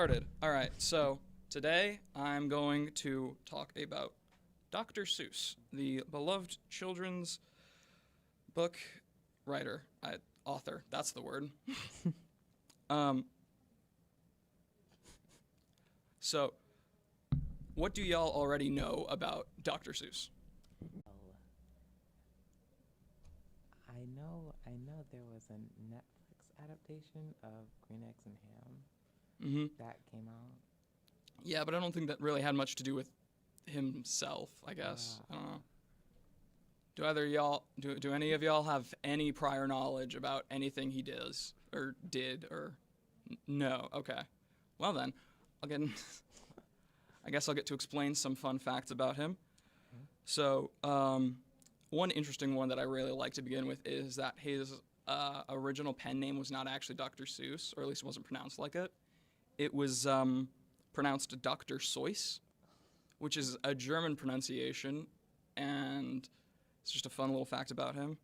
started. All right, so today I'm going to talk about Dr. Seuss, the beloved children's book writer, author. That's the word. um, so, what do y'all already know about Dr. Seuss? Well, I know there was a Netflix adaptation of Green Eggs and Ham Mm-hmm. that came out. Yeah, but I don't think that really had much to do with himself. I guess I don't know. Do either y'all do any of y'all have any prior knowledge about anything he does or did or no? Okay. Well then, I'll get. I guess I'll get to explain some fun facts about him. Mhm. So, one interesting one that I really like to begin with is that his original pen name was not actually Dr. Seuss, or at least it wasn't pronounced like it. It was pronounced Dr. Seuss, which is a German pronunciation, and it's just a fun little fact about him.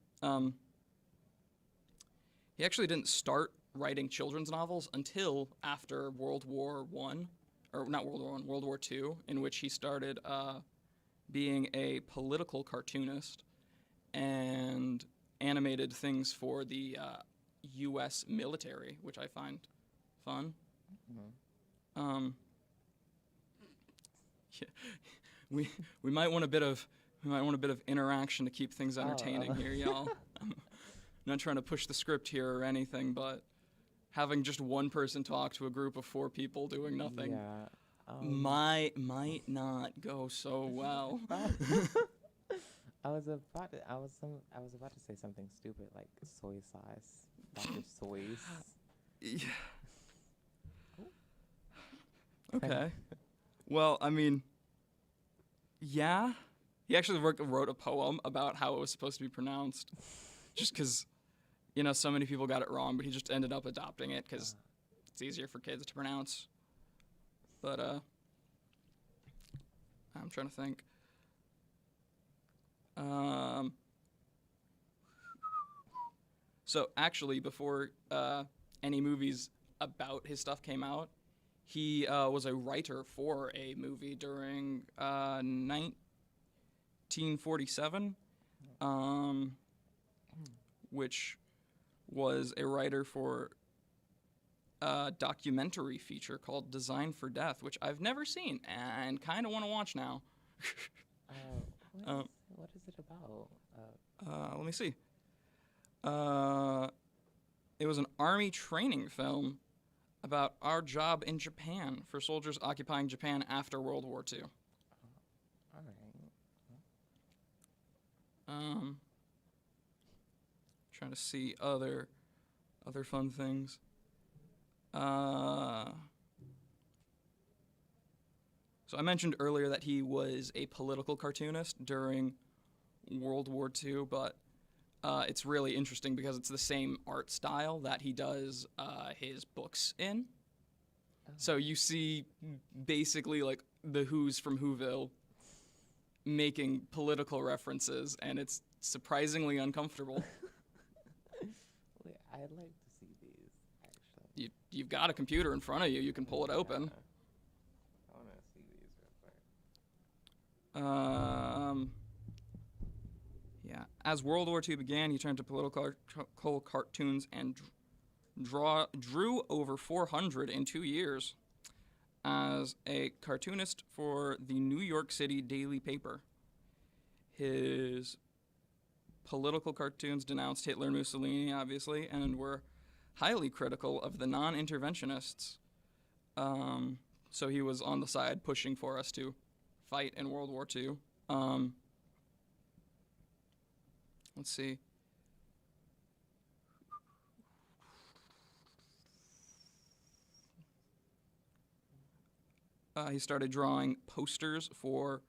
He actually didn't start writing children's novels until after World War One, or not World War One, World War Two, in which he started being a political cartoonist and animated things for the U.S. military, which I find fun. Mhm. Um, yeah, we might want a bit of interaction to keep things entertaining Oh. here, y'all. I'm not trying to push the script here or anything, but having just one person talk to a group of four people doing nothing Yeah. might not go so well. I was about to say something stupid like soy sauce, Dr. Soy's. Yeah. Okay. Well, I mean, yeah. He actually wrote a poem about how it was supposed to be pronounced, just because, so many people got it wrong, but he just ended up adopting it because it's easier for kids to pronounce. But, I'm trying to think. So actually, before any movies about his stuff came out, he was a writer for a movie during 1947, which was a writer for a documentary feature called Design for Death, which I've never seen and kind of want to watch now. What is it about? Let me see. It was an army training film about our job in Japan for soldiers occupying Japan after World War II. All right. Trying to see other fun things. So I mentioned earlier that he was a political cartoonist during World War II, but it's really interesting because it's the same art style that he does his books in. Oh. So you see basically like the Who's from Whoville making political references, and it's surprisingly uncomfortable. Wait, I'd like to see these actually. You've got a computer in front of you. You can pull it open. Yeah. I want to see these real quick. Yeah. As World War II began, he turned to political cartoons and drew over 400 in 2 years as a cartoonist for the New York City Daily Paper. His political cartoons denounced Hitler and Mussolini, obviously, and were highly critical of the non-interventionists. So he was on the side pushing for us to fight in World War II. Let's see. He started drawing posters for,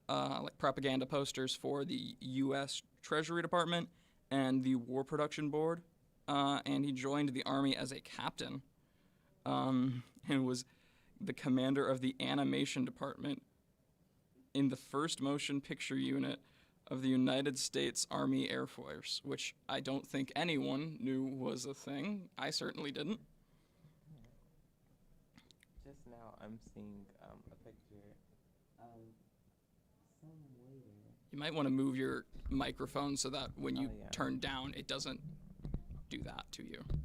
like propaganda posters for the U.S. Treasury Department and the War Production Board, and he joined the Army as a captain, and was the commander of the animation department in the first motion picture unit of the United States Army Air Force, which I don't think anyone knew was a thing. I certainly didn't. now I'm seeing a picture of some waiter. You might want to move your microphone so that when you yeah. turn down, it doesn't do that to you. Yeah.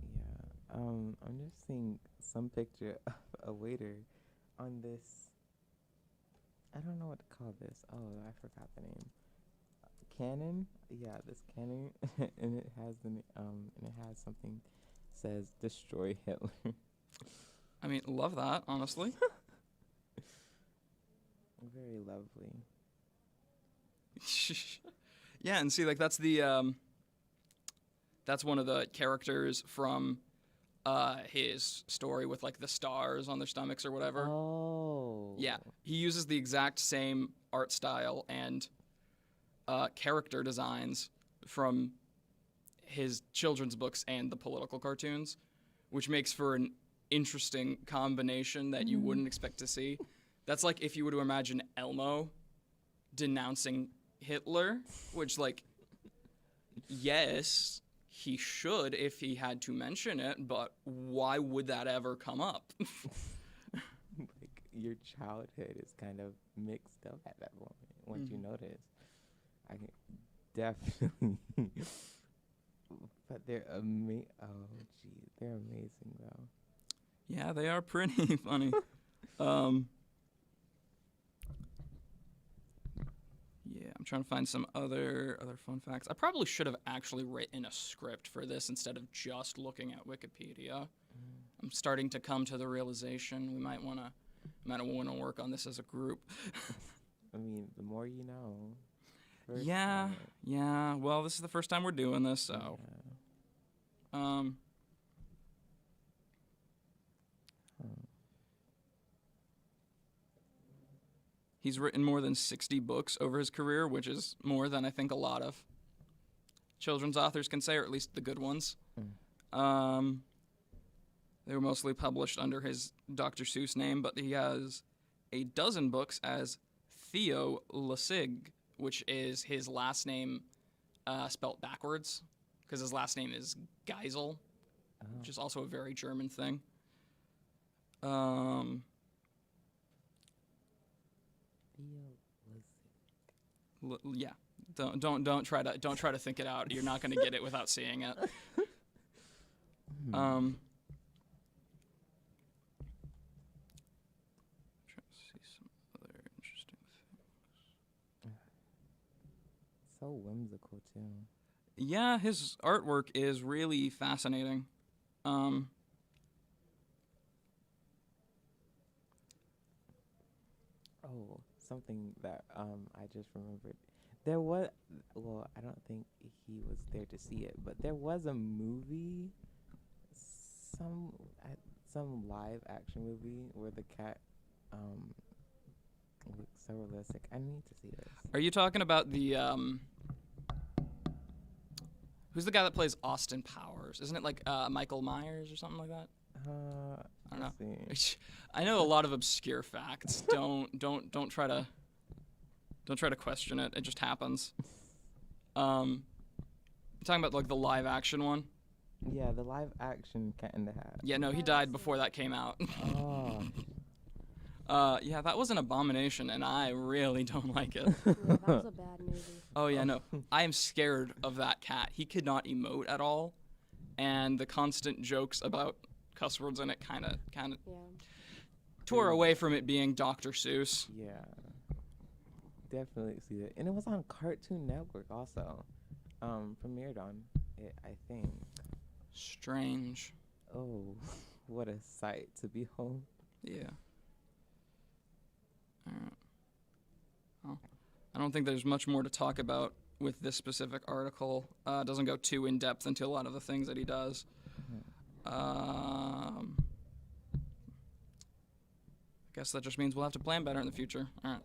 I'm just seeing some picture of a waiter on this. I don't know what to call this. Oh, I forgot the name. Cannon. Yeah, this cannon, and it has something says destroy Hitler. I mean, love that, honestly. Very lovely. Yeah, and see, like that's that's one of the characters from his story with like the stars on their stomachs or whatever. Oh. Yeah, he uses the exact same art style and character designs from his children's books and the political cartoons, which makes for an interesting combination that you wouldn't expect to see. That's like if you were to imagine Elmo denouncing Hitler, which, like, yes, he should if he had to mention it, but why would that ever come up? Like, your childhood is kind of mixed up at that moment once you notice. I can definitely. But they're they're amazing though. Yeah, they are pretty funny. Yeah, I'm trying to find some other fun facts. I probably should have actually written a script for this instead of just looking at Wikipedia. I'm starting to come to the realization we might want to work on this as a group. I mean, the more you know. Yeah. Well, this is the first time we're doing this, so. Yeah. He's written more than 60 books over his career, which is more than I think a lot of children's authors can say, or at least the good ones. They were mostly published under his Dr. Seuss name, but he has a dozen books as Theo Lasig, which is his last name spelt backwards, because his last name is Geisel, which is also a very German thing. Yeah, don't try to think it out. You're not going to get it without seeing it. Trying to see some other interesting things. So whimsical too. Yeah, his artwork is really fascinating. Oh, something that I just remembered. There was, well, I don't think he was there to see it, but there was a movie, some live action movie where the cat looks so realistic. I need to see this. Are you talking about the who's the guy that plays Austin Powers? Isn't it like Michael Myers or something like that? I don't know. I know a lot of obscure facts. Don't try to question it. It just happens. You're talking about like the live action one? Yeah, the live action Cat in the Hat. Yeah, no, he died before that came out. Oh. Yeah, that was an abomination, and I really don't like it. Yeah, that was a bad movie. Oh yeah, no, I am scared of that cat. He could not emote at all, and the constant jokes about cuss words in it kind of Yeah. tore away from it being Dr. Seuss. Yeah. Definitely see that. And it was on Cartoon Network also. Premiered on it, I think. Strange. Oh, what a sight to behold. Yeah. All right. Well, I don't think there's much more to talk about with this specific article. It doesn't go too in depth into a lot of the things that he does. I guess that just means we'll have to plan better in the future. All right.